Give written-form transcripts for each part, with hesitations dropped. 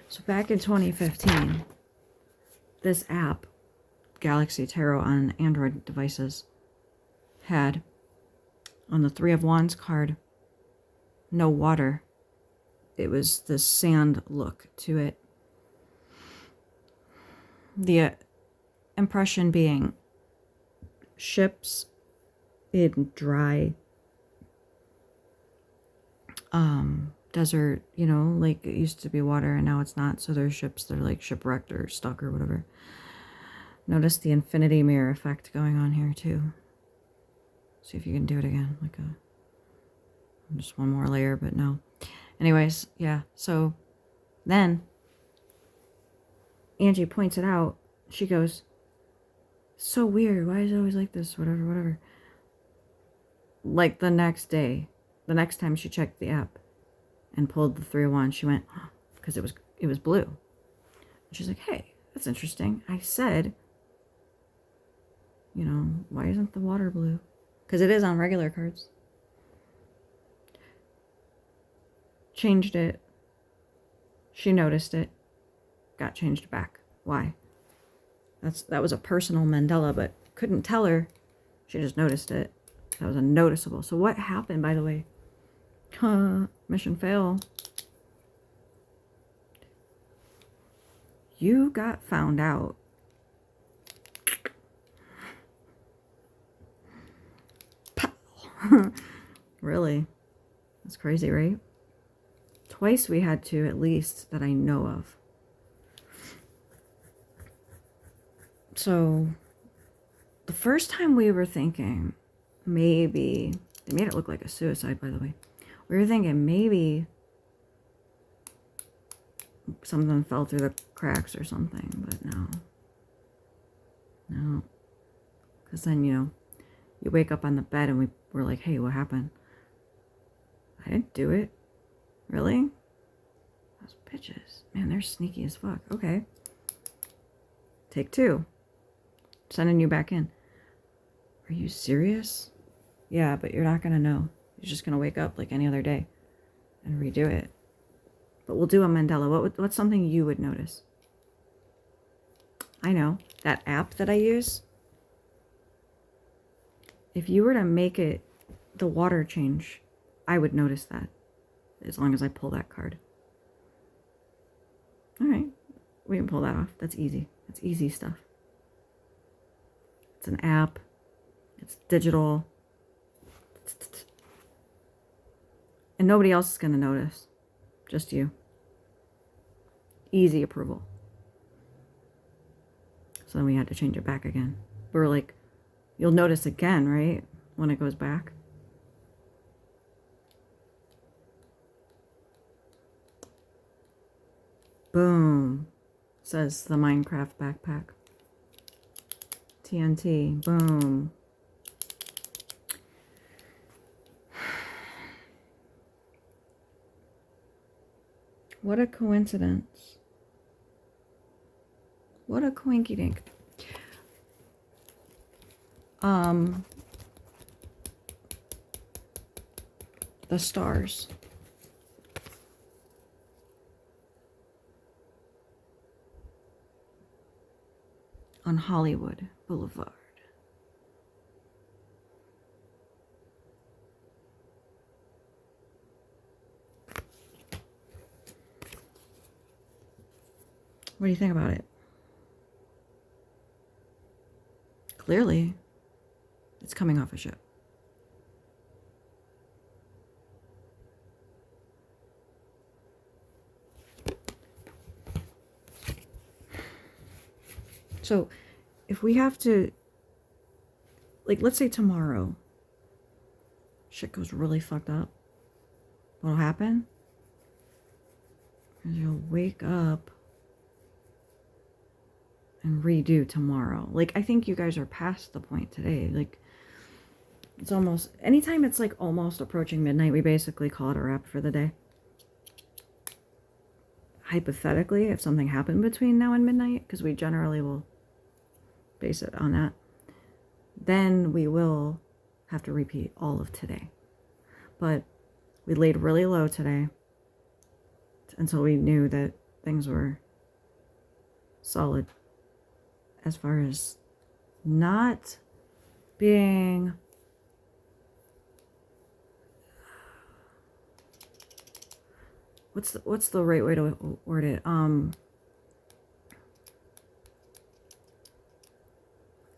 So back in 2015, this app, Galaxy Tarot on Android devices, had on the Three of Wands card, no water. It was this sand look to it. The impression being ships in dry desert, you know, like it used to be water and now it's not. So there's ships that are like shipwrecked or stuck or whatever. Notice the infinity mirror effect going on here too. See if you can do it again. Like just one more layer, but no. Anyways, yeah. So then Angie points it out. She goes, so weird. Why is it always like this? Whatever, whatever. Like the next day, the next time she checked the app and pulled the Three of Wands, she went, because it was blue. And she's like, hey, that's interesting. I said, you know, why isn't the water blue? Because it is on regular cards. Changed it. She noticed it. Got changed back. Why? That was a personal Mandela, but couldn't tell her. She just noticed it. That was a noticeable. So what happened, by the way? Mission fail. You got found out. Really? That's crazy, right? Twice we had to, at least, that I know of. So, the first time we were thinking, maybe, they made it look like a suicide, by the way. We were thinking maybe something fell through the cracks or something, but no. No. Because then, you know, you wake up on the bed and we were like, hey, what happened? I didn't do it. Really? Those bitches. Man, they're sneaky as fuck. Okay. Take two. Sending you back in. Are you serious? Yeah, but you're not going to know. You're just going to wake up like any other day and redo it. But we'll do a Mandela. What's something you would notice? I know. That app that I use. If you were to make it the water change, I would notice that. As long as I pull that card. All right. We can pull that off. That's easy. That's easy stuff. It's an app. It's digital. And nobody else is going to notice. Just you. Easy approval. So then we had to change it back again. We were like, you'll notice again, right? When it goes back. Boom, says the Minecraft backpack. TNT, boom. What a coincidence. What a coinky dink. The stars. On Hollywood Boulevard. What do you think about it? Clearly, it's coming off a ship. So, if we have to, like, let's say tomorrow, shit goes really fucked up, what'll happen is you'll wake up and redo tomorrow. Like, I think you guys are past the point today. Like, it's almost, anytime it's like almost approaching midnight, we basically call it a wrap for the day. Hypothetically, if something happened between now and midnight, because we generally will base it on that, then we will have to repeat all of today. But we laid really low today until we knew that things were solid as far as not being what's the right way to word it?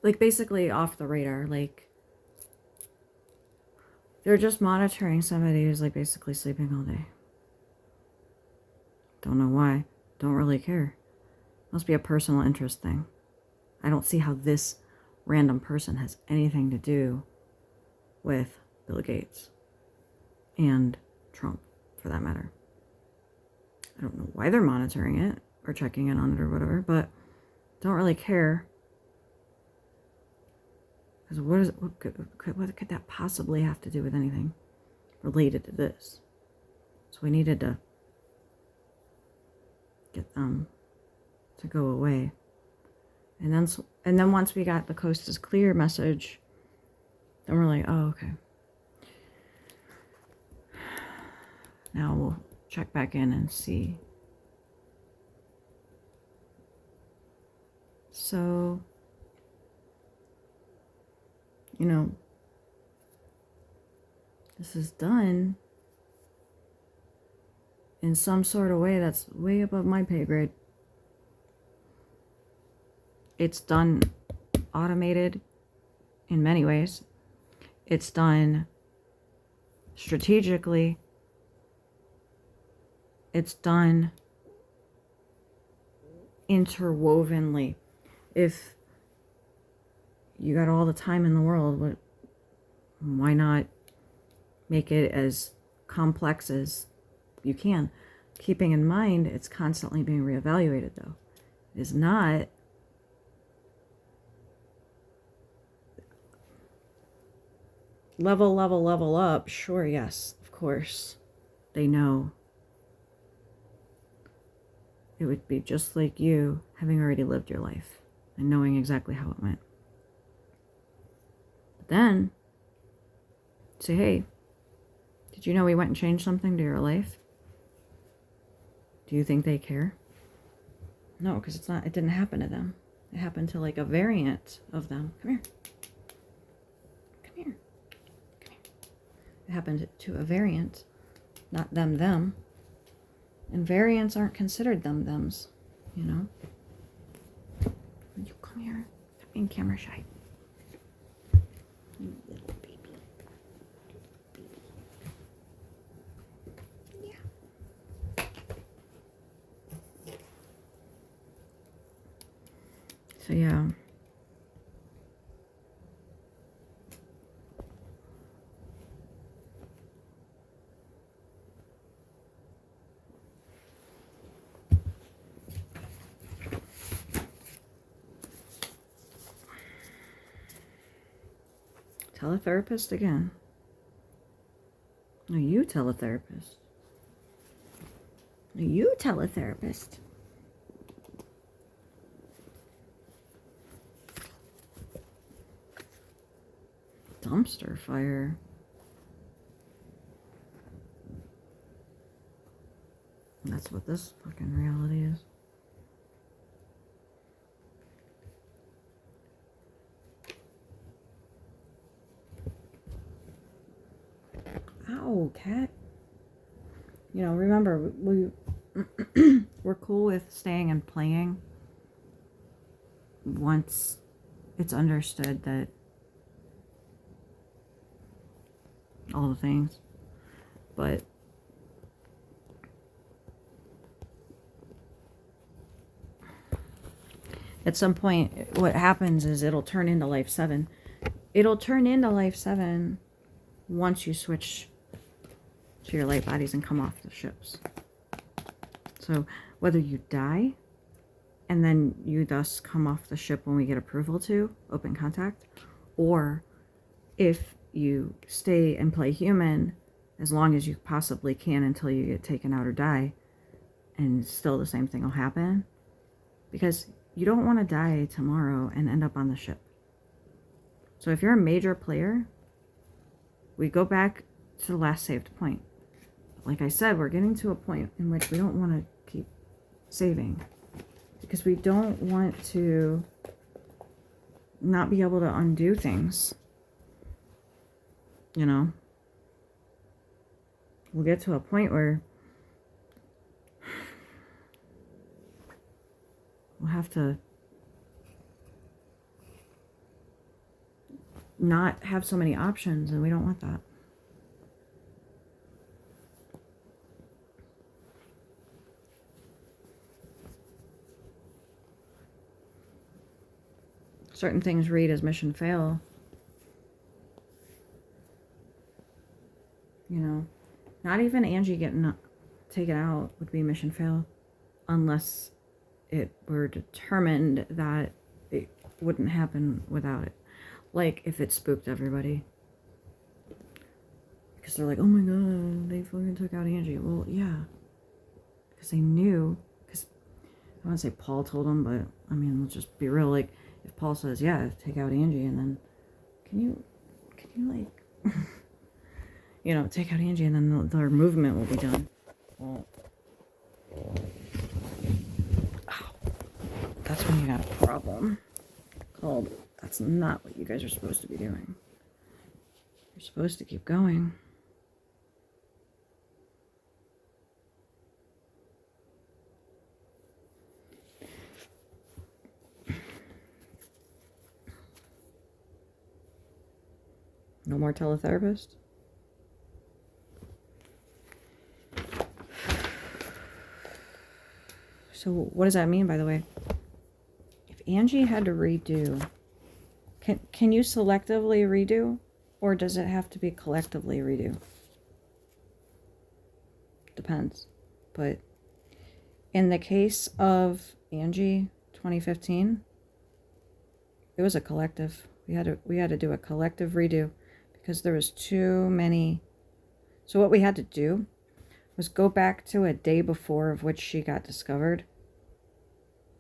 Like basically off the radar. Like they're just monitoring somebody who's like basically sleeping all day. Don't know why. Don't really care. Must be a personal interest thing. I don't see how this random person has anything to do with Bill Gates and Trump, for that matter. I don't know why they're monitoring it or checking in on it or whatever, but don't really care. Because what could that possibly have to do with anything related to this? So we needed to get them to go away. And then once we got the coast is clear message, then we're like, oh, okay. Now we'll check back in and see. So, you know, this is done in some sort of way that's way above my pay grade. It's done automated in many ways. It's done strategically. It's done interwovenly. If you got all the time in the world, why not make it as complex as you can? Keeping in mind, it's constantly being reevaluated, though. It is not level up. Sure, yes, of course. They know. It would be just like you having already lived your life and knowing exactly how it went. But then, say, hey, did you know we went and changed something to your life? Do you think they care? No, because it didn't happen to them. It happened to like a variant of them. Come here. Come here. Come here. It happened to a variant, not them. And variants aren't considered thems, you know? You come here. Stop being camera shy. You little baby. Yeah. So, yeah. Tell a therapist again. No, you tell a therapist. No, you tell a therapist. Dumpster fire. That's what this fucking reality is. Ow, cat. You know, remember, we're cool with staying and playing once it's understood that all the things. But at some point, what happens is it'll turn into Life 7. It'll turn into Life 7 once you switch to your light bodies and come off the ships. So whether you die and then you thus come off the ship when we get approval to open contact, or if you stay and play human as long as you possibly can until you get taken out or die, and still the same thing will happen, because you don't want to die tomorrow and end up on the ship. So if you're a major player, we go back to the last saved point. Like I said, we're getting to a point in which we don't want to keep saving. Because we don't want to not be able to undo things. You know? We'll get to a point where we'll have to not have so many options, and we don't want that. Certain things read as mission fail. You know, not even Angie getting taken out would be mission fail unless it were determined that it wouldn't happen without it. Like if it spooked everybody. Because they're like, oh my god, they fucking took out Angie. Well, yeah. Because they knew. Because I wouldn't say Paul told them, but I mean, let's just be real. Like, if Paul says, yeah, take out Angie, and then, can you like, you know, take out Angie, and then their movement will be done. Well, that's when you got a problem called, that's not what you guys are supposed to be doing. You're supposed to keep going. No more teletherapist? So what does that mean, by the way? If Angie had to redo, can you selectively redo? Or does it have to be collectively redo? Depends. But in the case of Angie 2015, it was a collective. We had to do a collective redo because there was too many. So what we had to do was go back to a day before of which she got discovered,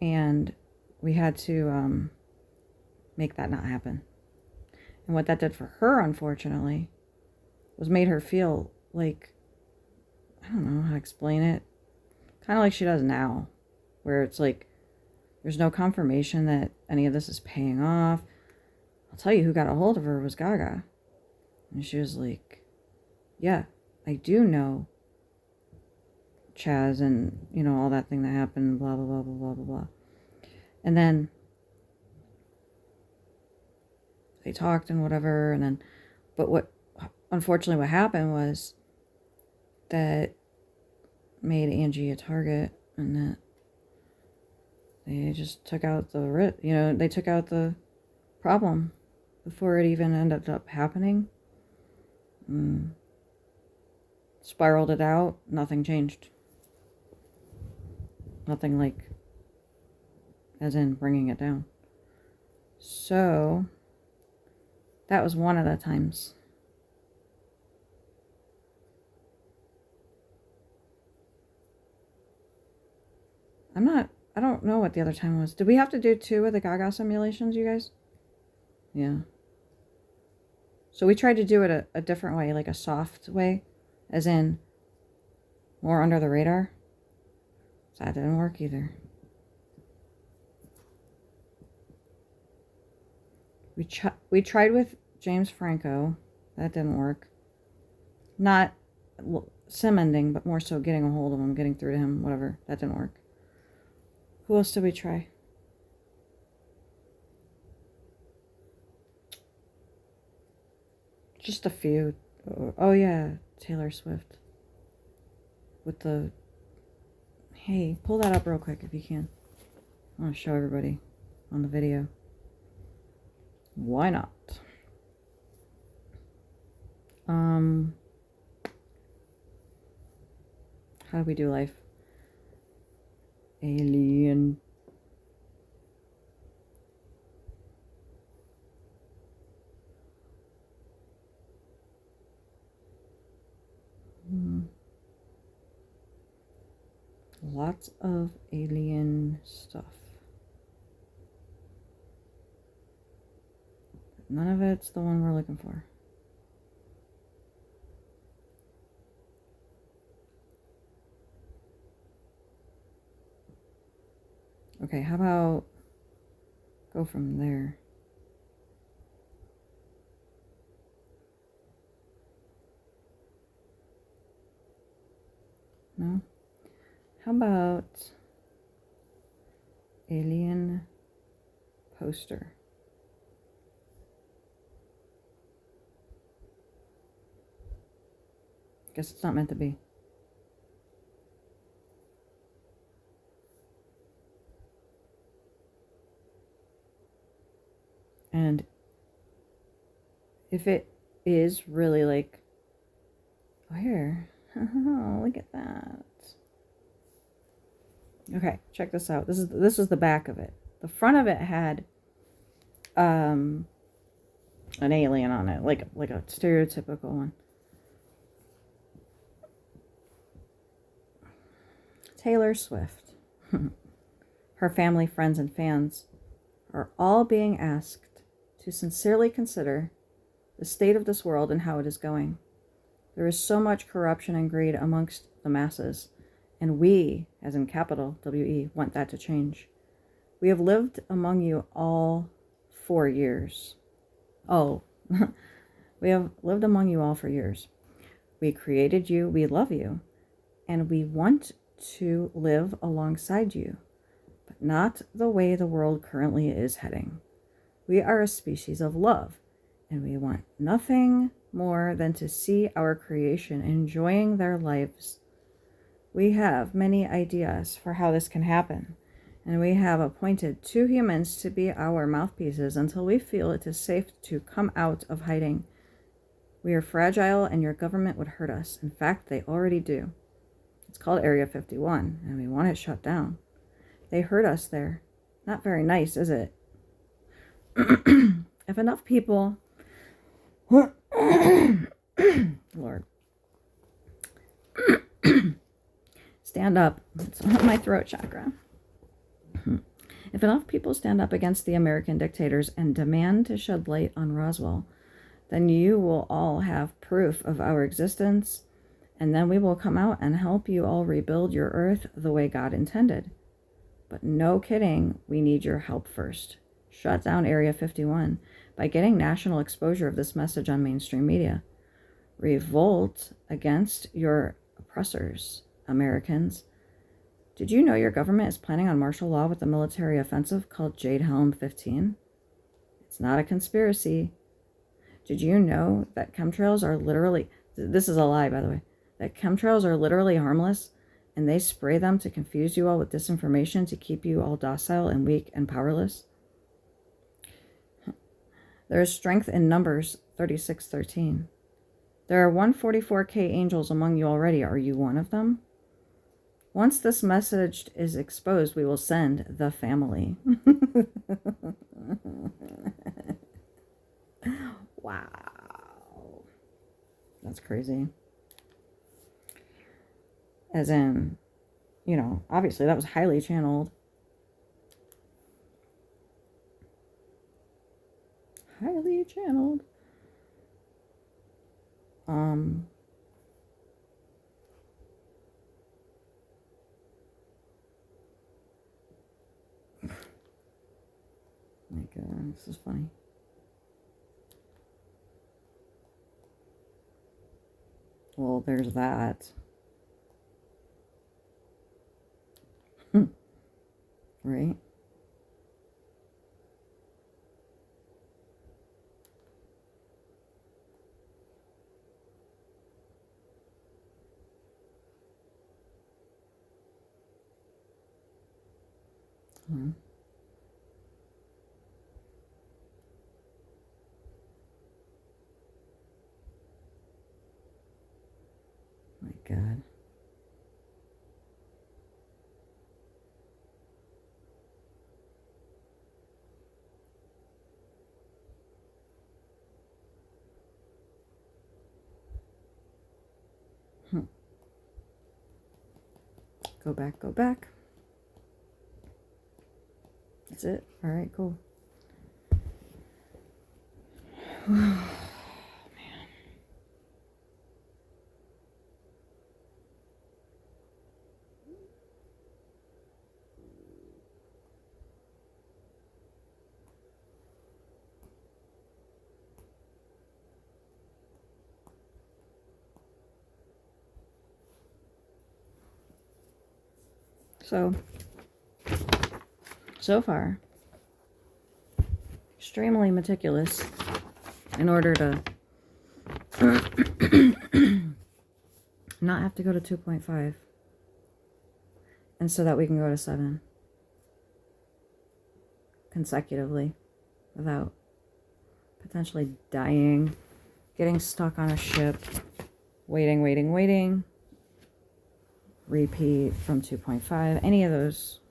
and we had to make that not happen. And what that did for her, unfortunately, was made her feel like, I don't know how to explain it, kind of like she does now, where it's like there's no confirmation that any of this is paying off. I'll tell you who got a hold of her was Gaga. And she was like, yeah, I do know Chaz and, you know, all that thing that happened, blah, blah, blah, blah, blah, blah, blah. And then they talked and whatever, and then, but what, unfortunately what happened was that made Angie a target, and that they just took out they took out the problem before it even ended up happening. Spiraled it out, nothing changed. Nothing like, as in bringing it down. So, that was one of the times. I don't know what the other time was. Did we have to do 2 of the Gaga simulations, you guys? Yeah. So we tried to do it a different way, like a soft way, as in more under the radar. So that didn't work either. We tried with James Franco. That didn't work. Not sim ending, but more so getting a hold of him, getting through to him, whatever. That didn't work. Who else did we try? Just a few. Oh yeah, Taylor Swift. With the... Hey, pull that up real quick if you can. I want to show everybody on the video. Why not? How do we do life? Alien. Lots of alien stuff. None of it's the one we're looking for. Okay, how about go from there? No? How about alien poster? Guess it's not meant to be. And if it is really like, oh, here, look at that. Okay, check this out. This is the back of it. The front of it had an alien on it, like a stereotypical one. Taylor Swift, her family, friends, and fans are all being asked to sincerely consider the state of this world and how it is going. There is so much corruption and greed amongst the masses, and we, as in capital W-E, want that to change. We have lived among you all 4 years. Oh, we have lived among you all for years. We created you, we love you, and we want to live alongside you, but not the way the world currently is heading. We are a species of love, and we want nothing more than to see our creation enjoying their lives. We have many ideas for how this can happen, and we have appointed 2 humans to be our mouthpieces until we feel it is safe to come out of hiding. We are fragile, and your government would hurt us. In fact, they already do. It's called Area 51, and we want it shut down. They hurt us there. Not very nice, is it? If enough people... Lord. Stand up. It's my throat chakra. If enough people stand up against the American dictators and demand to shed light on Roswell, then you will all have proof of our existence, and then we will come out and help you all rebuild your earth the way God intended. But no kidding, we need your help first. Shut down Area 51 by getting national exposure of this message on mainstream media. Revolt against your oppressors, Americans. Did you know your government is planning on martial law with a military offensive called Jade Helm 15? It's not a conspiracy. Did you know that chemtrails are literally... This is a lie, by the way. That chemtrails are literally harmless, and they spray them to confuse you all with disinformation to keep you all docile and weak and powerless? There is strength in Numbers 36:13. There are 144K angels among you already. Are you one of them? Once this message is exposed, we will send the family. Wow. That's crazy. As in, obviously that was highly channeled. Highly channeled. My God, this is funny. Well, there's that. Right? My God. Go back, go back. That's it. All right, cool. Man. So far, extremely meticulous in order to not have to go to 2.5, and so that we can go to 7 consecutively without potentially dying, getting stuck on a ship, waiting, repeat from 2.5, any of those.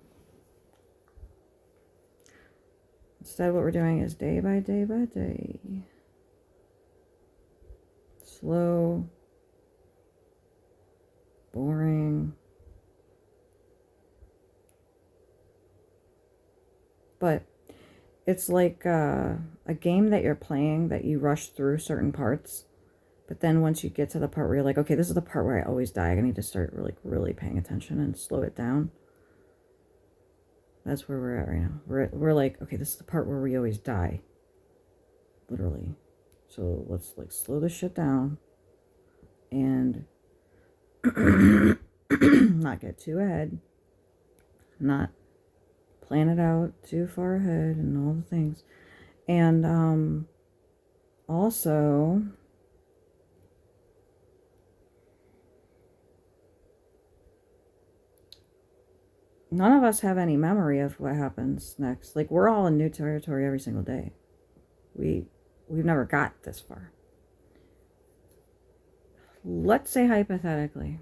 Instead, what we're doing is day by day by day. Slow, boring, but it's like a game that you're playing that you rush through certain parts, but then once you get to the part where you're like, okay, this is the part where I always die, I need to start really paying attention and slow it down. That's where we're at right now. We're like, okay, this is the part where we always die, literally. So let's like slow this shit down and not get too ahead, not plan it out too far ahead and all the things. And also none of us have any memory of what happens next. Like, we're all in new territory every single day. We've never got this far. Let's say hypothetically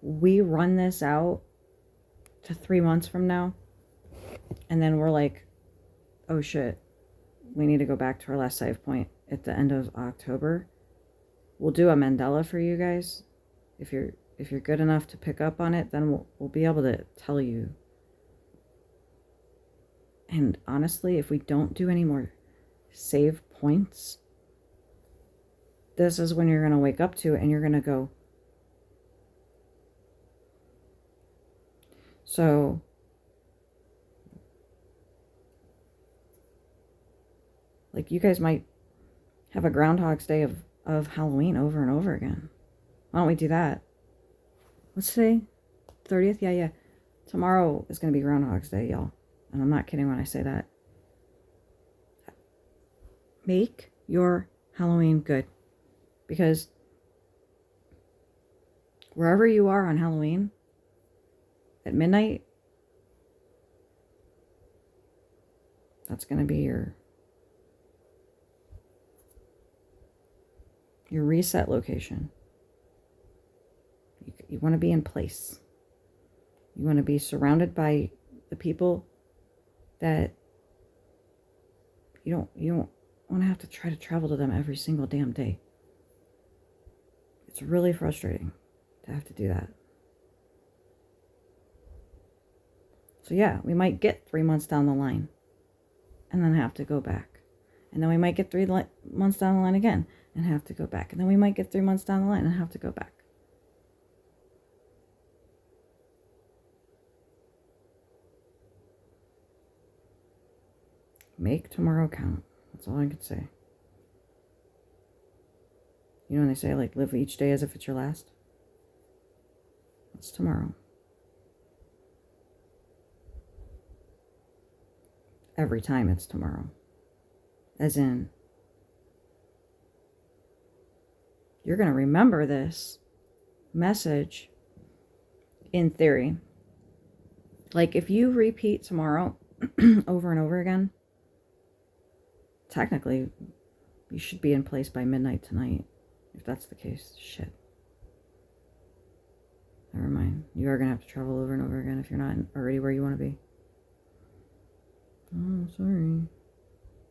we run this out to 3 months from now, and then we're like, oh shit, we need to go back to our last save point at the end of October. We'll do a Mandela for you guys. If you're good enough to pick up on it, then we'll be able to tell you. And honestly, if we don't do any more save points, this is when you're going to wake up to it and you're going to go, so like you guys might have a Groundhog's Day of Halloween over and over again. Why don't we do that? What's today? 30th? Yeah. Tomorrow is going to be Groundhog's Day, y'all. And I'm not kidding when I say that. Make your Halloween good. Because wherever you are on Halloween, at midnight, that's going to be your reset location. You want to be in place. You want to be surrounded by the people that you don't want to have to try to travel to them every single damn day. It's really frustrating to have to do that. So yeah, we might get 3 months down the line and then have to go back. And then we might get 3 months down the line again and have to go back. And then we might get 3 months down the line and have to go back. Make tomorrow count. That's all I could say. You know when they say, like, live each day as if it's your last? It's tomorrow. Every time it's tomorrow. As in, you're going to remember this message in theory. Like, if you repeat tomorrow over and over again, technically, you should be in place by midnight tonight. If that's the case, shit. Never mind. You are going to have to travel over and over again if you're not already where you want to be. Oh, sorry.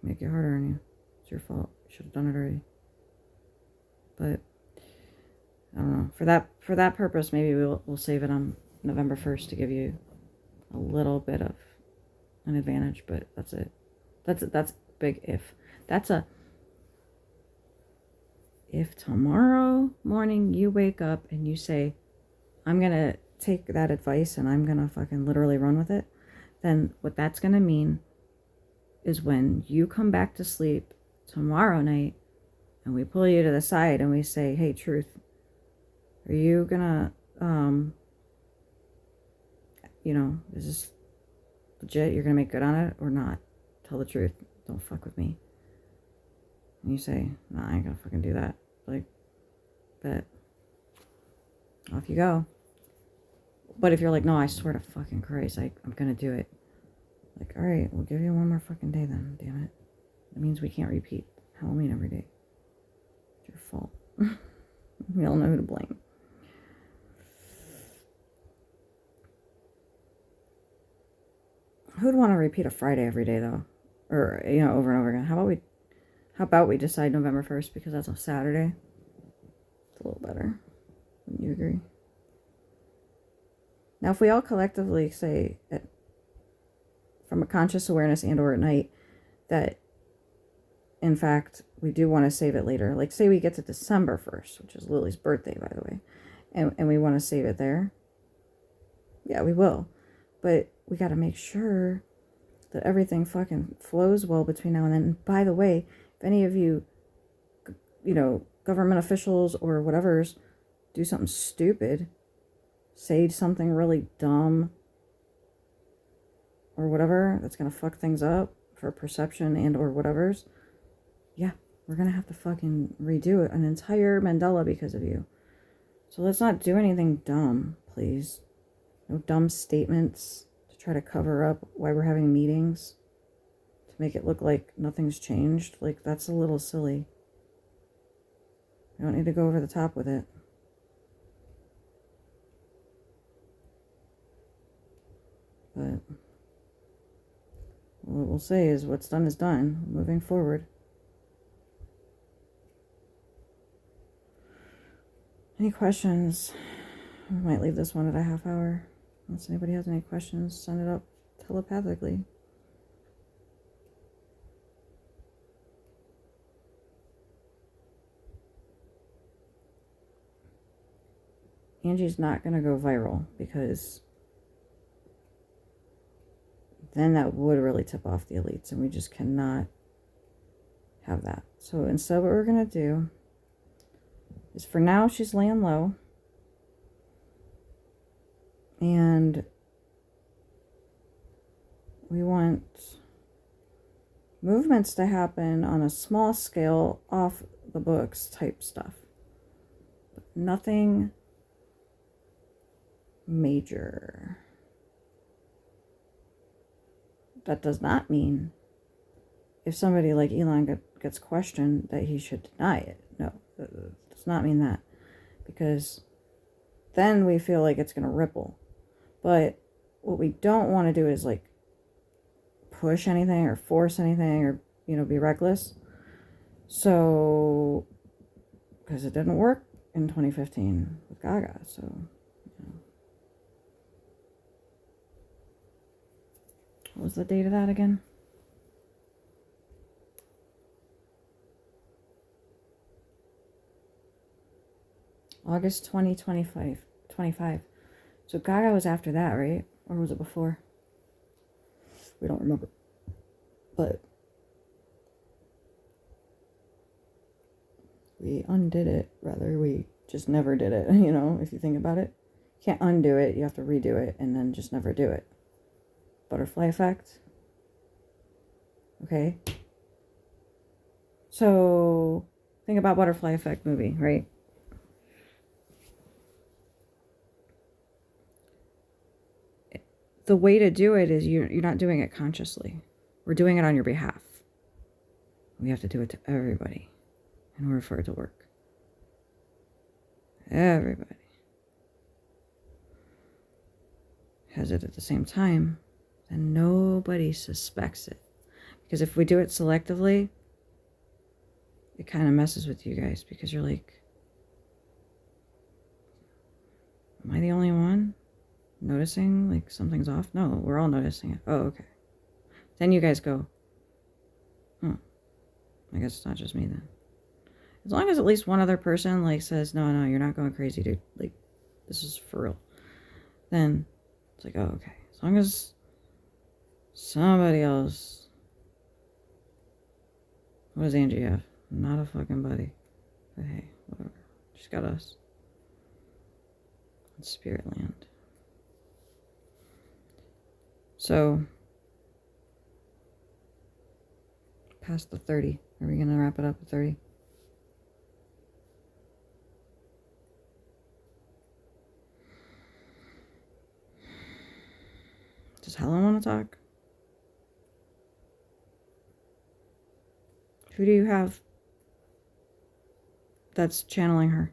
Make it harder on you. It's your fault. You should have done it already. But, I don't know. For that purpose, maybe we'll save it on November 1st to give you a little bit of an advantage, but that's it. That's big if. If tomorrow morning you wake up and you say, I'm going to take that advice and I'm going to fucking literally run with it, then what that's going to mean is when you come back to sleep tomorrow night and we pull you to the side and we say, hey, Truth, are you going to is this legit? You're going to make good on it or not? Tell the truth. Don't fuck with me. And you say, nah, I ain't going to fucking do that. Like, bet. Off you go. But if you're like, no, I swear to fucking Christ, I'm going to do it. Like, all right, we'll give you one more fucking day then, damn it. That means we can't repeat Halloween every day. It's your fault. We all know who to blame. Who'd want to repeat a Friday every day, though? Or, over and over again. How about we decide November 1st because that's a Saturday? It's a little better. Wouldn't you agree? Now, if we all collectively say, from a conscious awareness and or at night, that, in fact, we do want to save it later. Like, say we get to December 1st, which is Lily's birthday, by the way, and we want to save it there. Yeah, we will. But we got to make sure that everything fucking flows well between now and then. And by the way, if any of you, government officials or whatever's do something stupid, say something really dumb or whatever that's going to fuck things up for perception and or whatever's, yeah, we're going to have to fucking redo it, an entire mandala because of you. So let's not do anything dumb, please. No dumb statements to try to cover up why we're having meetings, to make it look like nothing's changed. Like, that's a little silly. We don't need to go over the top with it. But what we'll say is what's done is done. Moving forward. Any questions? We might leave this one at a half hour. Unless anybody has any questions, send it up telepathically. Angie's not going to go viral because then that would really tip off the elites, and we just cannot have that. So instead, what we're going to do is, for now, she's laying low, and we want movements to happen on a small scale, off the books type stuff, but nothing major. That does not mean if somebody like Elon gets questioned that he should deny it. No, that does not mean that. Because then we feel like it's going to ripple. But what we don't want to do is like push anything or force anything or, be reckless. So, because it didn't work in 2015 with Gaga. So, what was the date of that again? August 2025. 25. So Gaga was after that, right? Or was it before? We don't remember. But we undid it. Rather, we just never did it, if you think about it. You can't undo it. You have to redo it and then just never do it. Butterfly effect. Okay. So, think about butterfly effect movie, right? The way to do it is you're not doing it consciously. We're doing it on your behalf. We have to do it to everybody in order for it to work. Everybody has it at the same time, then nobody suspects it. Because if we do it selectively, it kind of messes with you guys because you're like, am I the only one noticing like something's off? No, we're all noticing it. Oh, okay. Then you guys go, I guess it's not just me then. As long as at least one other person like says, no, you're not going crazy, dude. Like, this is for real. Then it's like, oh, okay. As long as somebody else. What does Angie have? Not a fucking buddy. But hey, whatever. She's got us. It's Spirit Land. So, past the 30. Are we going to wrap it up at 30? Does Helen want to talk? Who do you have that's channeling her?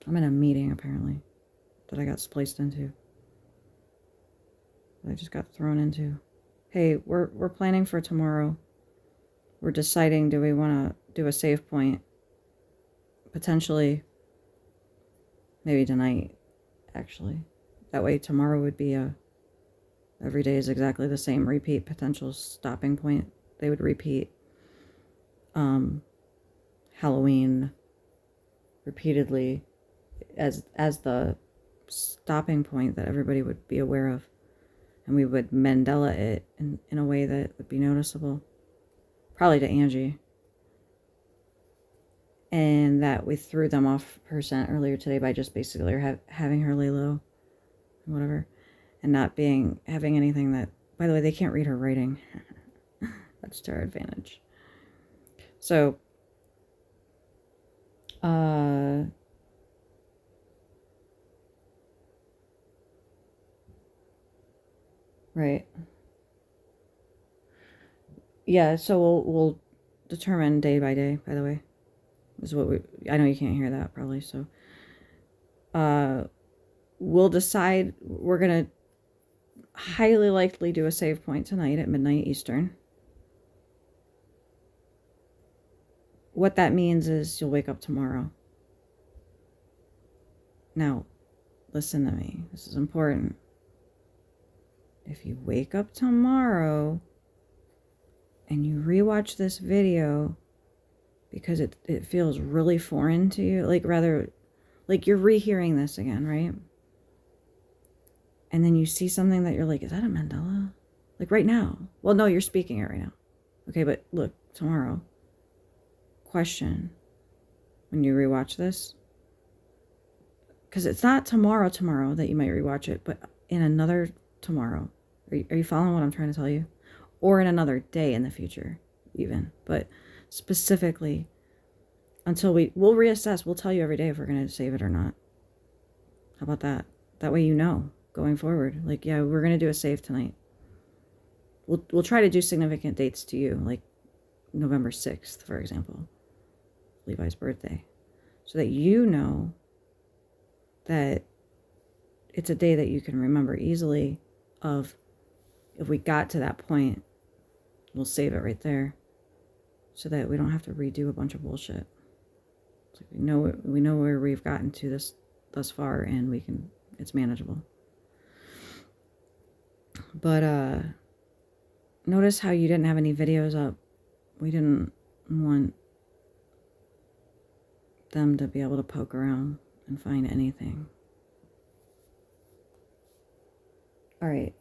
I'm in a meeting, apparently, that I got spliced into. That I just got thrown into. Hey, we're planning for tomorrow. We're deciding, do we want to do a save point? Potentially, maybe tonight, actually. That way tomorrow would be every day is exactly the same repeat potential stopping point. They would repeat Halloween repeatedly as the stopping point that everybody would be aware of. And we would Mandela it in a way that would be noticeable. Probably to Angie. And that we threw them off her scent earlier today by just basically having her lay low. Whatever. And not having anything that, by the way, they can't read her writing. That's to our advantage. So, right. Yeah, so we'll determine day by day, by the way. Is what I know you can't hear that probably, so we'll decide. We're gonna highly likely do a save point tonight at midnight Eastern. What that means is you'll wake up tomorrow. Now, listen to me. This is important. If you wake up tomorrow and you rewatch this video because it feels really foreign to you, like you're rehearing this again, right? And then you see something that you're like, is that a Mandela? Like right now. Well, no, you're speaking it right now. Okay, but look, tomorrow. Question. When you rewatch this. Because it's not tomorrow that you might rewatch it, but in another tomorrow. Are you following what I'm trying to tell you? Or in another day in the future, even. But specifically, until we'll reassess. We'll tell you every day if we're going to save it or not. How about that? That way you know. Going forward, like, yeah, we're gonna do a save tonight. We'll try to do significant dates to you, like November 6th, for example, Levi's birthday, so that you know that it's a day that you can remember easily. Of if we got to that point, we'll save it right there, so that we don't have to redo a bunch of bullshit. So we know where we've gotten to this thus far, and it's manageable. But notice how you didn't have any videos up. We didn't want them to be able to poke around and find anything. All right.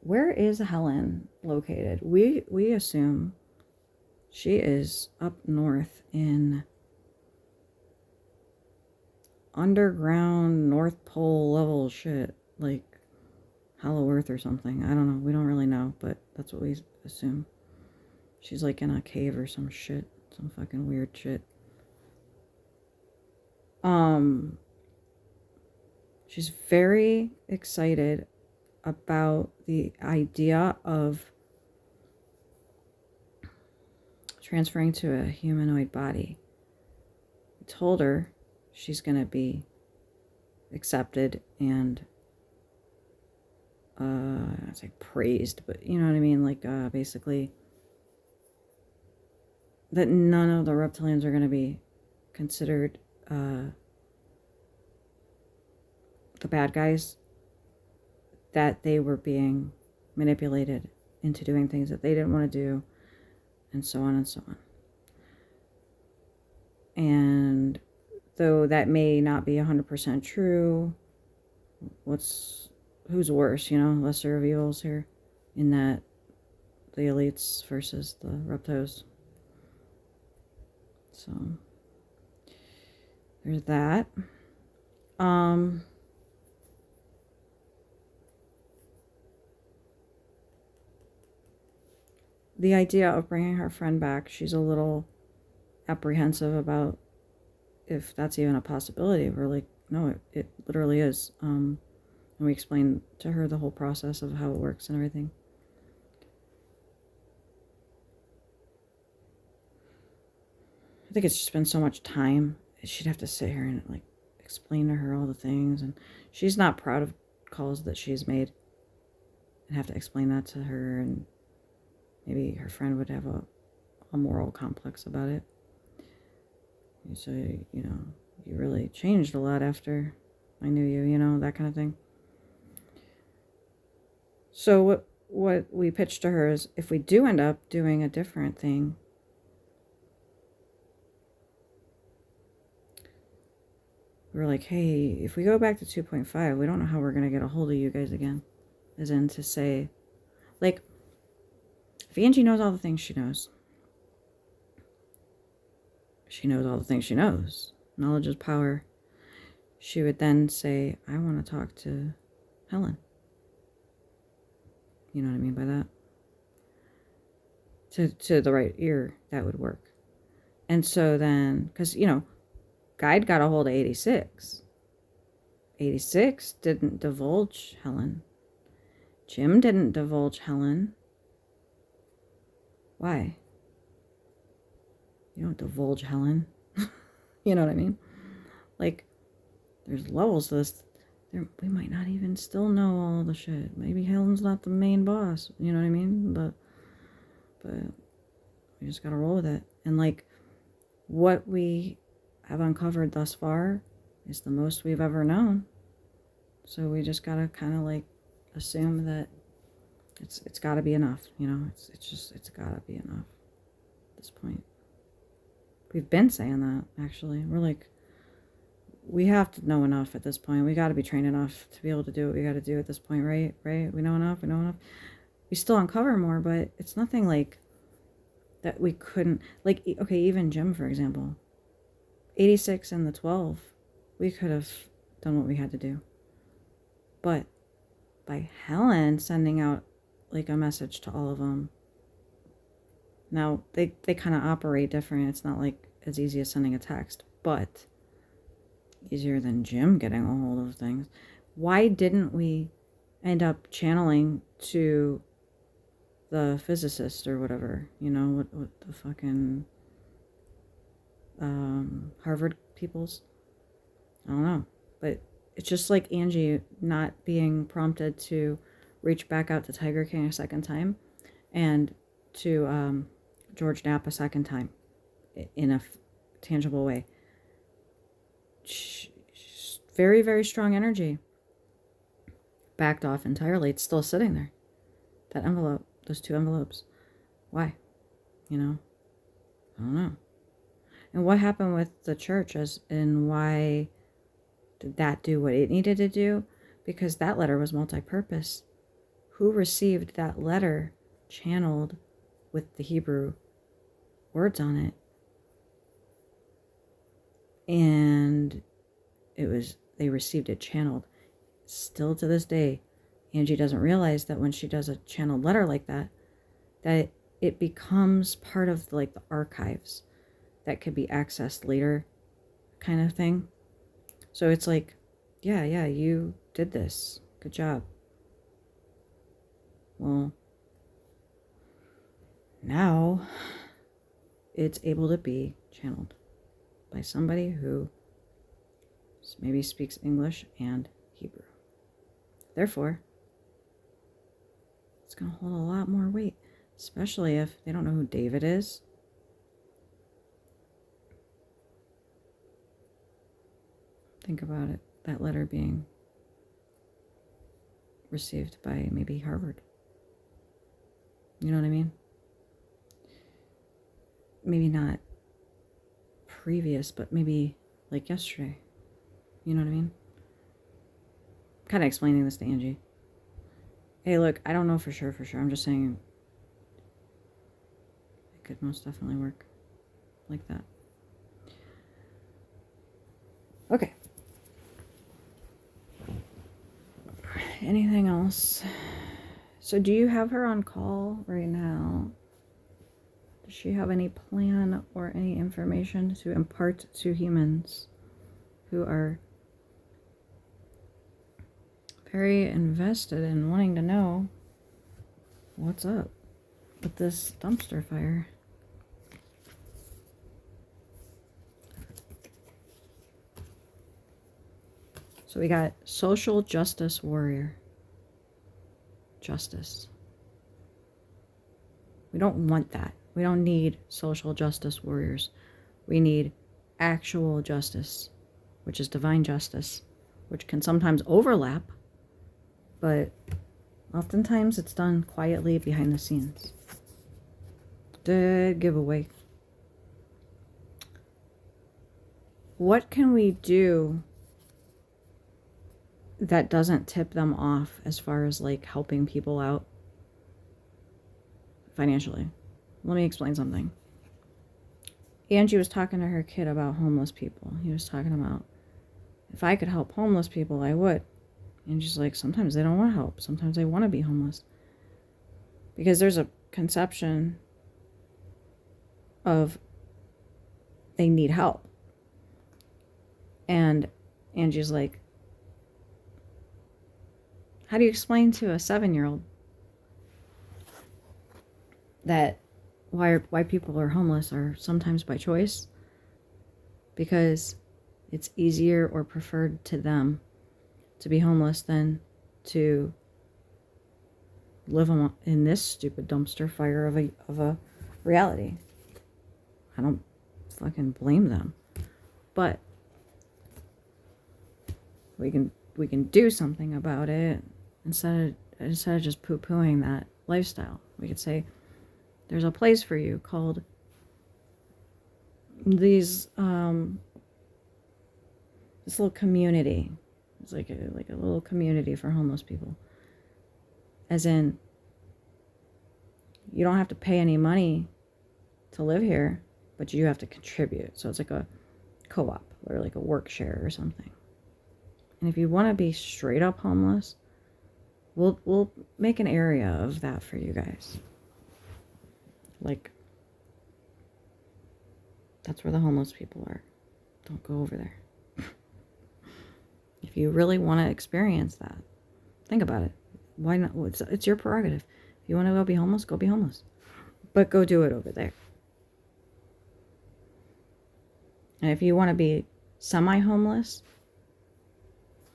Where is Helen located? We assume she is up north in underground North Pole level shit, like Hollow Earth or something. I don't know. We don't really know, but that's what we assume. She's like in a cave or some shit. Some fucking weird shit. She's very excited about the idea of transferring to a humanoid body. I told her she's going to be accepted and I'd say praised, but you know what I mean? Like, basically, that none of the reptilians are going to be considered the bad guys, that they were being manipulated into doing things that they didn't want to do, and so on and so on. And though that may not be 100% true, who's worse, lesser of evils here, in that the elites versus the reptos. So there's that. the idea of bringing her friend back, she's a little apprehensive about if that's even a possibility. We're like, no, it literally is. And we explained to her the whole process of how it works and everything. I think it's just been so much time. She'd have to sit here and like explain to her all the things, and she's not proud of calls that she's made, and have to explain that to her, and maybe her friend would have a moral complex about it. You say, you know, you really changed a lot after I knew you, you know, that kind of thing. So what we pitched to her is, if we do end up doing a different thing, we were like, hey, if we go back to 2.5, we don't know how we're going to get a hold of you guys again. As in to say, like, if Angie knows all the things she knows all the things she knows. Knowledge is power. She would then say, I want to talk to Helen. You know what I mean by that? To the right ear, that would work. And so then, because, you know, Guide got a hold of 86. 86 didn't divulge Helen. Jim didn't divulge Helen. Why? You don't divulge Helen. You know what I mean? Like, there's levels to this. We might not even still know all the shit. Maybe Helen's not the main boss. You know what I mean? But we just gotta roll with it. And like, what we have uncovered thus far is the most we've ever known. So we just gotta kind of like assume that it's gotta be enough. You know, it's gotta be enough at this point. We've been saying that, actually. We're like, we have to know enough at this point. We got to be trained enough to be able to do what we got to do at this point, right? Right? We know enough. We still uncover more, but it's nothing like that we couldn't, like, okay, even Jim, for example, 86 and the 12, we could have done what we had to do. But by Helen sending out, like, a message to all of them, now, they kind of operate different. It's not like as easy as sending a text, but easier than Jim getting a hold of things. Why didn't we end up channeling to the physicist or whatever? You know, what the fucking Harvard peoples? I don't know. But it's just like Angie not being prompted to reach back out to Tiger King a second time, and to George Knapp a second time in a tangible way. Very, very strong energy. Backed off entirely. It's still sitting there. That envelope, those 2 envelopes. Why? You know? I don't know. And what happened with the church, and why did that do what it needed to do? Because that letter was multi-purpose. Who received that letter channeled with the Hebrew words on it? And they received it channeled. Still to this day, Angie doesn't realize that when she does a channeled letter like that it becomes part of like the archives that could be accessed later, kind of thing. So it's like, yeah, you did this. Good job. Well, now it's able to be channeled by somebody who maybe speaks English and Hebrew. Therefore, it's going to hold a lot more weight, especially if they don't know who David is. Think about it, that letter being received by maybe Harvard. You know what I mean? Maybe not previous, but maybe like yesterday. You know what I mean? Kind of explaining this to Angie. Hey, look, I don't know for sure. I'm just saying it could most definitely work like that. Okay. Anything else? So do you have her on call right now? Does she have any plan or any information to impart to humans who are very invested in wanting to know what's up with this dumpster fire? So we got social justice warrior. Justice. We don't want that. We don't need social justice warriors. We need actual justice, which is divine justice, which can sometimes overlap, but oftentimes it's done quietly behind the scenes. Dead giveaway. What can we do that doesn't tip them off as far as like helping people out financially? Let me explain something. Angie was talking to her kid about homeless people. He was talking about, if I could help homeless people, I would. And she's like, sometimes they don't want help. Sometimes they want to be homeless. Because there's a conception of they need help. And Angie's like, how do you explain to a 7-year-old that why people are homeless are sometimes by choice? Because it's easier or preferred to them to be homeless than to live in this stupid dumpster fire of a reality. I don't fucking blame them. But we can do something about it instead of just poo-pooing that lifestyle. We could say there's a place for you called this little community. It's like a little community for homeless people. As in, you don't have to pay any money to live here, but you have to contribute. So it's like a co-op or like a work share or something. And if you want to be straight up homeless, we'll make an area of that for you guys. Like, that's where the homeless people are. Don't go over there. If you really want to experience that, think about it. Why not? Well, it's your prerogative. If you want to go be homeless, go be homeless. But go do it over there. And if you want to be semi-homeless,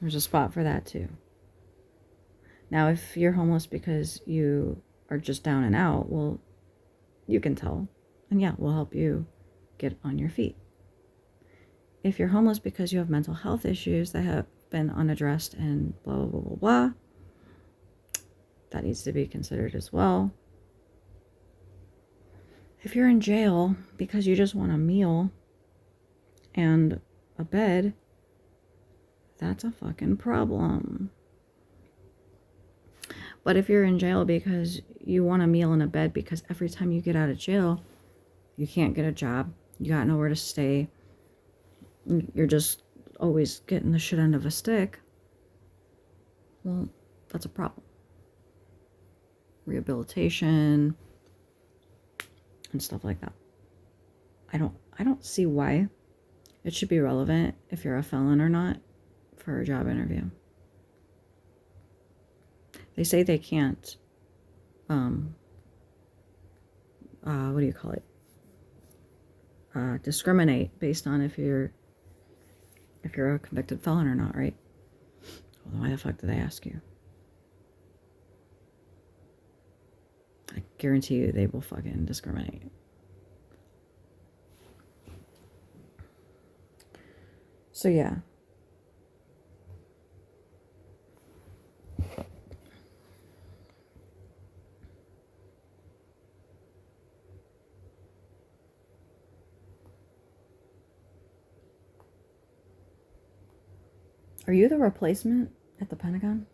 there's a spot for that too. Now, if you're homeless because you are just down and out, well, you can tell. And yeah, we'll help you get on your feet. If you're homeless because you have mental health issues that have been unaddressed and blah, blah, blah, blah, blah, that needs to be considered as well. If you're in jail because you just want a meal and a bed, that's a fucking problem. But if you're in jail because you want a meal and a bed because every time you get out of jail, you can't get a job, you got nowhere to stay, you're just always getting the shit end of a stick, well, that's a problem. Rehabilitation and stuff like that. I don't see why it should be relevant if you're a felon or not for a job interview. They say they can't what do you call it? Discriminate based on if you're a convicted felon or not, right? Well, why the fuck did they ask you? I guarantee you they will fucking discriminate. So yeah. Are you the replacement at the Pentagon?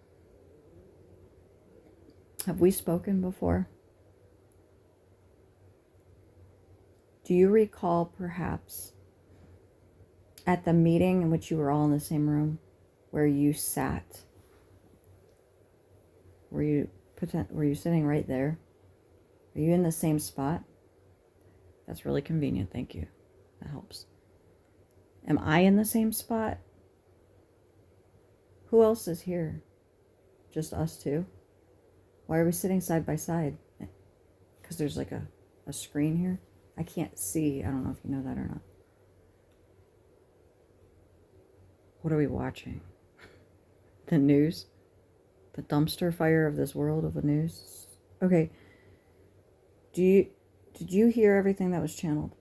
Have we spoken before? Do you recall perhaps at the meeting in which you were all in the same room where you sat? Were you sitting right there? Are you in the same spot? That's really convenient. Thank you. That helps. Am I in the same spot? Who else is here? Just us two? Why are we sitting side by side? Because there's like a screen here. I can't see. I don't know if you know that or not. What are we watching? The news? The dumpster fire of this world of the news? Okay. Did you hear everything that was channeled?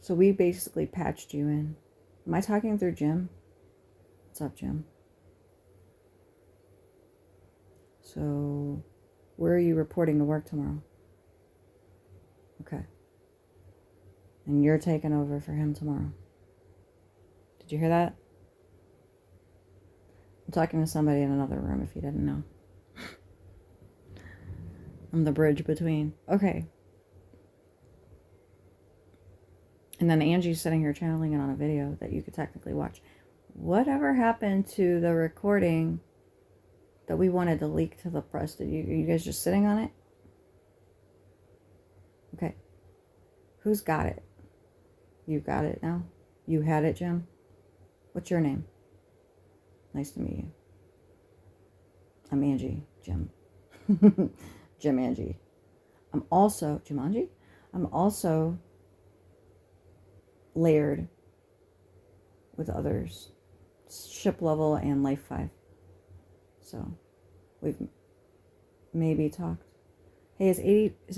So we basically patched you in. Am I talking through Jim? What's up, Jim? So, where are you reporting to work tomorrow? Okay. And you're taking over for him tomorrow. Did you hear that? I'm talking to somebody in another room if you didn't know. I'm the bridge between. Okay. And then Angie's sitting here channeling it on a video that you could technically watch. Whatever happened to the recording that we wanted to leak to the press? Are you guys just sitting on it? Okay. Who's got it? You got it now? You had it, Jim? What's your name? Nice to meet you. I'm Angie, Jim. Jim Angie. I'm also, Jumanji? I'm also layered with others. Ship level and life 5. So, we've maybe talked. Hey, is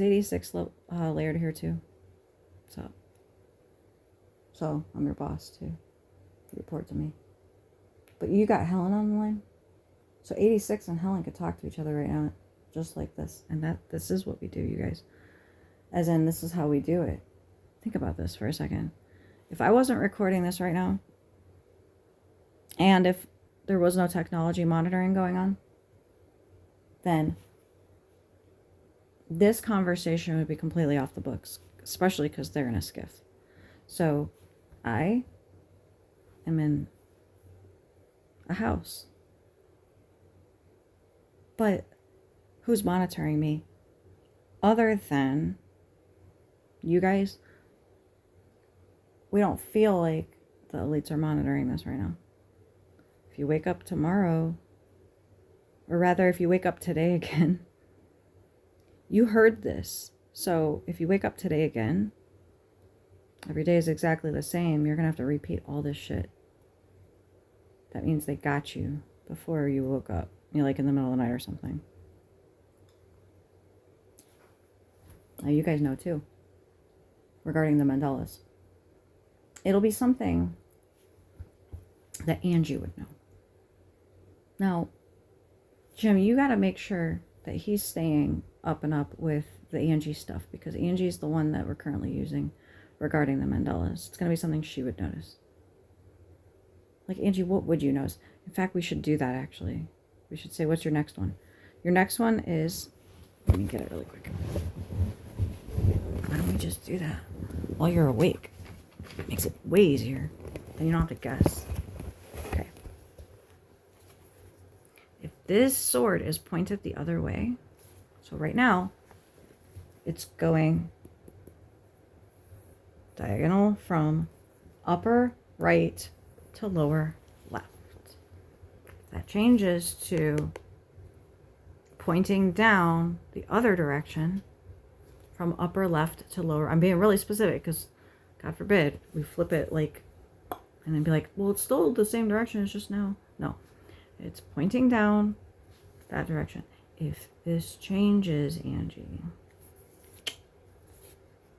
86 layered here too? So, I'm your boss too. You report to me. But you got Helen on the line? So 86 and Helen could talk to each other right now, just like this. And this is what we do, you guys. As in, this is how we do it. Think about this for a second. If I wasn't recording this right now, and if there was no technology monitoring going on, then this conversation would be completely off the books, especially because they're in a skiff. So I am in a house. But who's monitoring me other than you guys? We don't feel like the elites are monitoring this right now. If you wake up tomorrow, or rather if you wake up today again, you heard this. So if you wake up today again, every day is exactly the same, you're going to have to repeat all this shit. That means they got you before you woke up. You're like in the middle of the night or something. Now you guys know too, regarding the Mandelas. It'll be something that Angie would know. Now, Jim, you got to make sure that he's staying up and up with the Angie stuff, because Angie's the one that we're currently using regarding the Mandelas. It's going to be something she would notice. Like, Angie, what would you notice? In fact, we should do that, actually. We should say, what's your next one? Your next one is... Let me get it really quick. Why don't we just do that while you're awake? It makes it way easier. Then you don't have to guess. Okay. If this sword is pointed the other way, so right now, it's going diagonal from upper right to lower left. That changes to pointing down the other direction from upper left to lower. I'm being really specific because, God forbid, we flip it like, and then be like, well, it's still the same direction, it's just now. No, it's pointing down that direction. If this changes, Angie,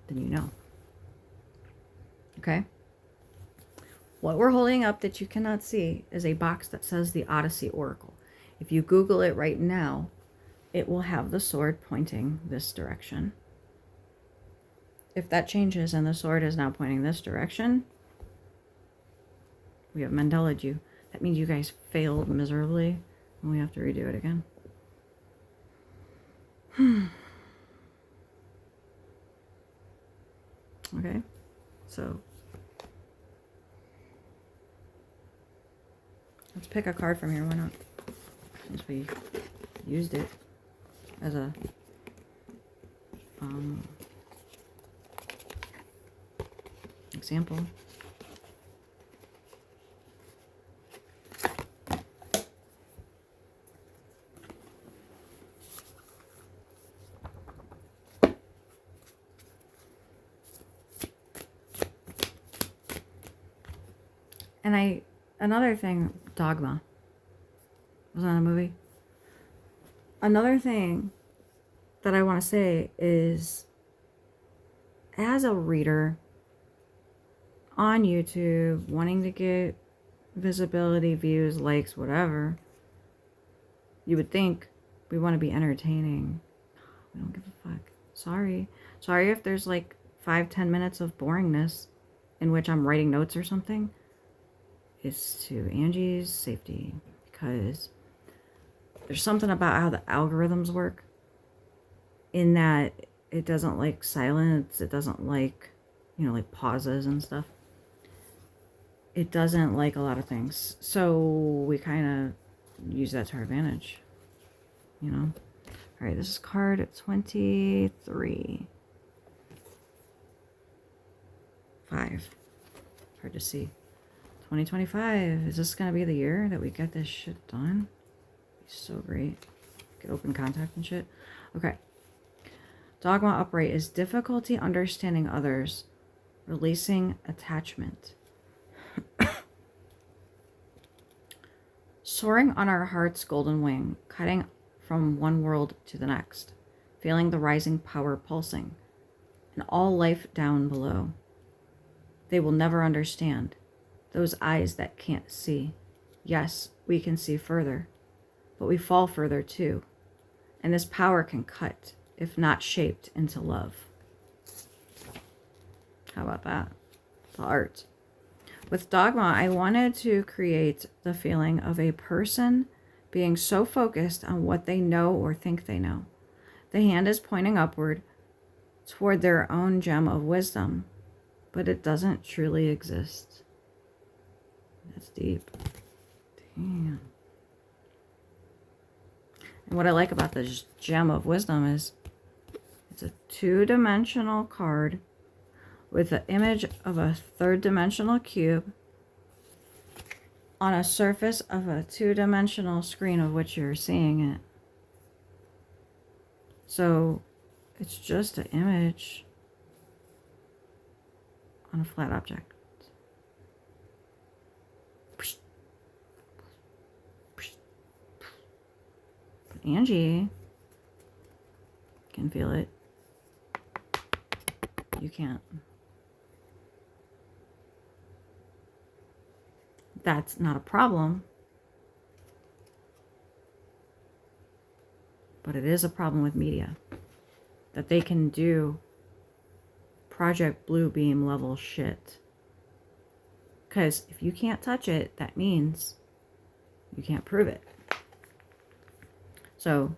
then you know. Okay? What we're holding up that you cannot see is a box that says the Odyssey Oracle. If you Google it right now, it will have the sword pointing this direction. If that changes and the sword is now pointing this direction, we have Mandelaed you. That means you guys failed miserably and we have to redo it again. Okay, so let's pick a card from here. Why not? Since we used it as a example. And another thing, Dogma. Was that a movie? Another thing that I want to say is, as a reader on YouTube, wanting to get visibility, views, likes, whatever, you would think we want to be entertaining. We don't give a fuck. Sorry if there's like 5-10 minutes of boringness in which I'm writing notes or something. It's to Angie's safety, because there's something about how the algorithms work, in that it doesn't like silence, it doesn't like, you know, like pauses and stuff. It doesn't like a lot of things. So we kind of use that to our advantage, you know. All right, this is card 23. 5. Hard to see. 2025. Is this going to be the year that we get this shit done? It's so great. Get open contact and shit. Okay. Dogma upright is difficulty understanding others, releasing attachment. Soaring on our heart's golden wing, cutting from one world to the next, feeling the rising power pulsing, and all life down below. They will never understand. Those eyes that can't see. Yes, we can see further, but we fall further too. And this power can cut, if not shaped into love. How about that? The art. With Dogma, I wanted to create the feeling of a person being so focused on what they know or think they know. The hand is pointing upward toward their own gem of wisdom, but it doesn't truly exist. That's deep. Damn. And what I like about this gem of wisdom is it's a 2-dimensional card with the image of a 3rd-dimensional cube on a surface of a 2-dimensional screen of which you're seeing it. So it's just an image on a flat object. But Angie can feel it. You can't. That's not a problem. But it is a problem with media. That they can do Project Bluebeam level shit. Because if you can't touch it, that means you can't prove it. So,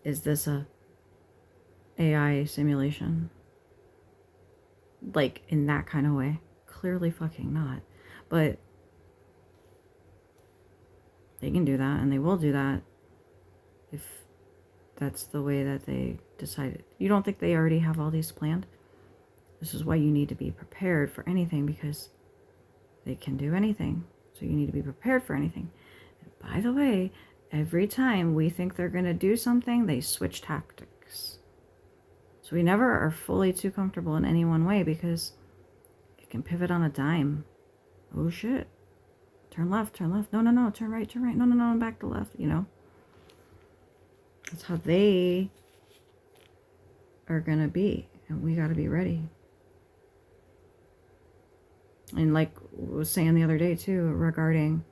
is this a AI simulation? Like, in that kind of way? Clearly fucking not. But they can do that, and they will do that if that's the way that they decided. You don't think they already have all these planned? This is why you need to be prepared for anything, because they can do anything. So you need to be prepared for anything. And by the way, every time we think they're going to do something, they switch tactics. So we never are fully too comfortable in any one way, because it can pivot on a dime. Oh shit. Turn left, turn left. No, no, no. Turn right, turn right. No, no, no. Back to left, you know. That's how they are going to be. And we got to be ready. And like I was saying the other day too, regarding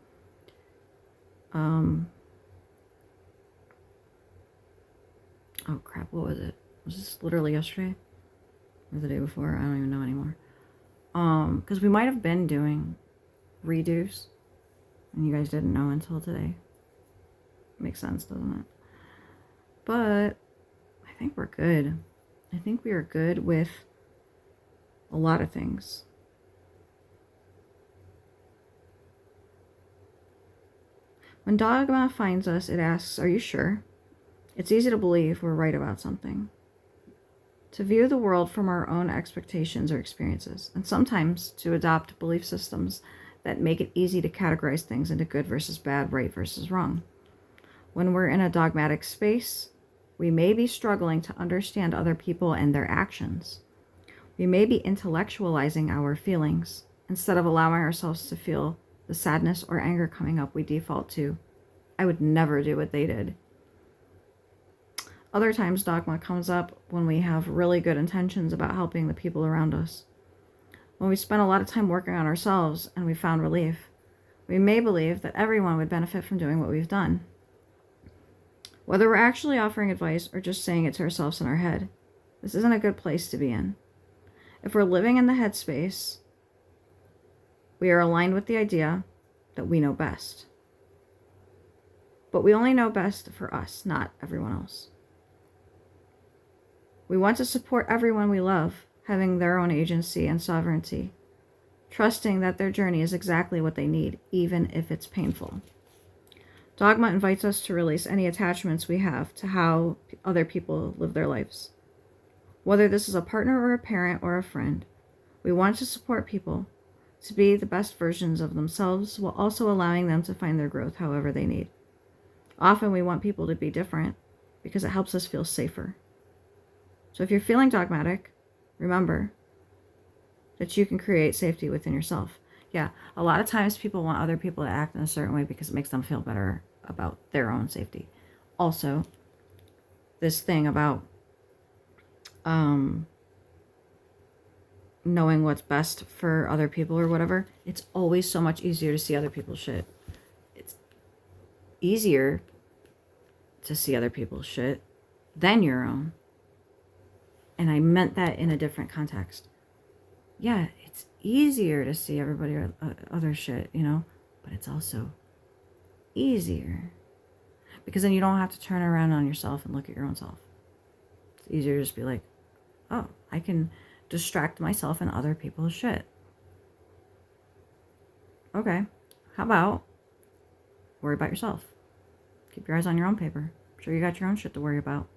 oh crap, what was it? Was this literally yesterday? Or the day before? I don't even know anymore. Because we might have been doing redos, and you guys didn't know until today. Makes sense, doesn't it? But I think we're good. I think we are good with a lot of things. When Dogma finds us, it asks, are you sure? It's easy to believe we're right about something. to view the world from our own expectations or experiences, and sometimes to adopt belief systems that make it easy to categorize things into good versus bad, right versus wrong. When we're in a dogmatic space, we may be struggling to understand other people and their actions. We may be intellectualizing our feelings. Instead of allowing ourselves to feel the sadness or anger coming up, we default to, I would never do what they did. Other times, dogma comes up when we have really good intentions about helping the people around us. When we spend a lot of time working on ourselves and we found relief, we may believe that everyone would benefit from doing what we've done. Whether we're actually offering advice or just saying it to ourselves in our head, this isn't a good place to be in. If we're living in the headspace, we are aligned with the idea that we know best. But we only know best for us, not everyone else. We want to support everyone we love, having their own agency and sovereignty, trusting that their journey is exactly what they need, even if it's painful. Dogma invites us to release any attachments we have to how other people live their lives. Whether this is a partner or a parent or a friend, we want to support people to be the best versions of themselves while also allowing them to find their growth however they need. Often we want people to be different because it helps us feel safer. So if you're feeling dogmatic, remember that you can create safety within yourself. Yeah, a lot of times people want other people to act in a certain way because it makes them feel better about their own safety. Also, this thing about knowing what's best for other people or whatever, it's always so much easier to see other people's shit. It's easier to see other people's shit than your own. And I meant that in a different context. Yeah, it's easier to see everybody or other shit, you know, but it's also easier because then you don't have to turn around on yourself and look at your own self. It's easier to just be like, oh, I can distract myself and other people's shit. Okay, how about worry about yourself? Keep your eyes on your own paper. I'm sure you got your own shit to worry about.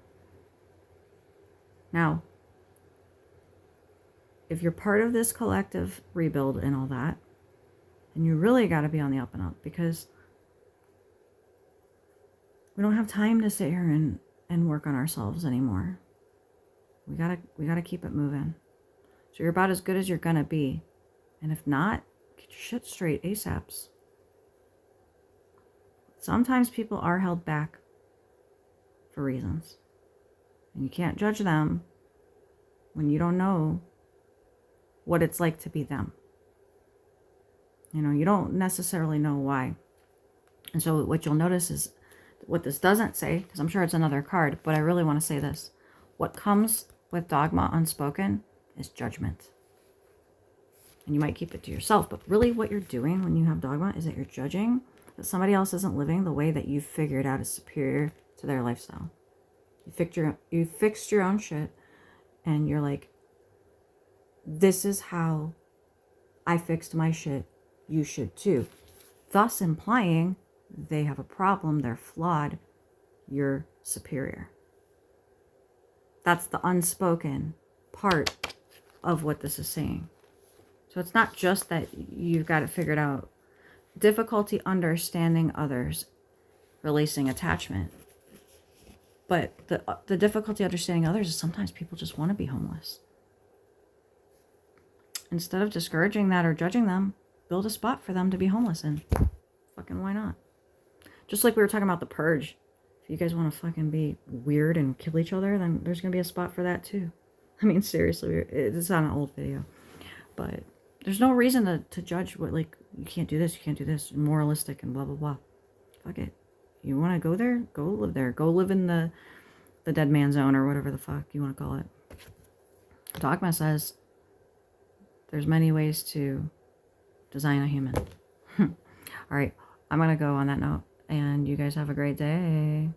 Now, if you're part of this collective rebuild and all that, then you really got to be on the up and up because we don't have time to sit here and work on ourselves anymore. We gotta keep it moving. So you're about as good as you're gonna be. And if not, get your shit straight ASAPs. Sometimes people are held back for reasons. And you can't judge them when you don't know what it's like to be them. You know, you don't necessarily know why. And so what you'll notice is what this doesn't say, because I'm sure it's another card, but I really want to say this. What comes with dogma unspoken is judgment. And you might keep it to yourself, but really what you're doing when you have dogma is that you're judging that somebody else isn't living the way that you figured out is superior to their lifestyle. You fixed your own shit, and you're like, this is how I fixed my shit. You should too. Thus implying they have a problem, they're flawed, you're superior. That's the unspoken part of what this is saying. So it's not just that you've got it figured out. Difficulty understanding others, releasing attachment. But the difficulty understanding others is sometimes people just want to be homeless. Instead of discouraging that or judging them, build a spot for them to be homeless in. Fucking why not? Just like we were talking about the purge. If you guys want to fucking be weird and kill each other, then there's going to be a spot for that too. I mean, seriously, it's on an old video. But there's no reason to judge what, like, you can't do this, moralistic and blah, blah, blah. Fuck it. You want to go there? Go live there. Go live in the dead man zone or whatever the fuck you want to call it. Dogma says there's many ways to design a human. All right. I'm going to go on that note. And you guys have a great day.